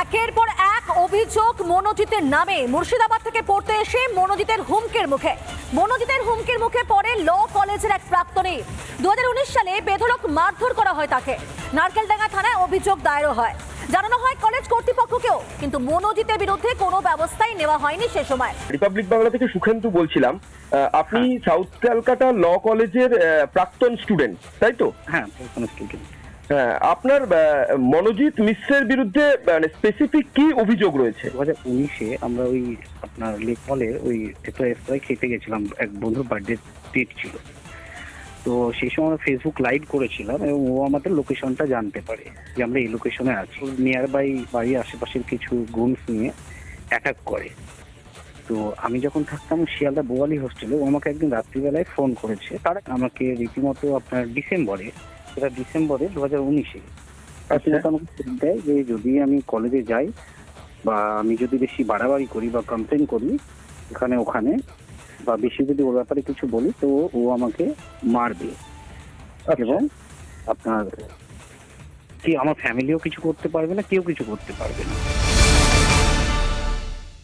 একের পর এক অভিযোগ মনোজিতের নামে। মুর্শিদাবাদ থেকে পড়তে এসে মনোজিতের হুমকির মুখে পড়ে ল কলেজের এক প্রাক্তনী। 2019 সালে বেধড়ক মারধর করা হয় তাকে। নারকেলডাঙ্গা থানায় অভিযোগ দায়ের হয়, জানানো হয় কলেজ কর্তৃপক্ষকেও, কিন্তু মনোজিতের বিরুদ্ধে কোনো ব্যবস্থাই নেওয়া হয়নি সে সময়। রিপাবলিক বাংলা থেকে সুখেন্দু বলছিলাম। আপনি সাউথ ক্যালকাটা ল কলেজের প্রাক্তন স্টুডেন্ট, তাই তো? হ্যাঁ, প্রাক্তন স্টুডেন্ট। আপনার মনোজিৎ মিশ্রের বিরুদ্ধে মানে স্পেসিফিক কি অভিযোগ রয়েছে? 2019-এ আমরা ওই আপনার লেক মলে ওই রেস্তোরাঁয় খেতে গেছিলাম, এক বন্ধুর বার্থডে ডেট ছিল। তো সেই সময় আমরা ফেসবুক লাইভ করেছিলাম এবং ও আমাদের লোকেশনটা জানতে পারে যে আমরা এই লোকেশনে আছি। নিয়ার বাই বাড়ির আশেপাশের কিছু গুনস নিয়ে অ্যাটাক করে। তো আমি যখন থাকতাম শিয়ালদা বোয়ালি হোস্টেলে, ও আমাকে একদিন রাত্রিবেলায় ফোন করেছে। তার আমাকে রীতিমতো আপনার ডিসেম্বরে 2019-এ আমাকে ফোন দেয় যে যদি আমি কলেজে যাই বা আমি যদি বেশি বাড়াবাড়ি করি বা কমপ্লেন করি এখানে ওখানে বা বেশি যদি ওর ব্যাপারে কিছু বলি তো ও আমাকে মারবে এবং আপনার কি আমার ফ্যামিলিও কিছু করতে পারবে না, কেউ কিছু করতে পারবে না।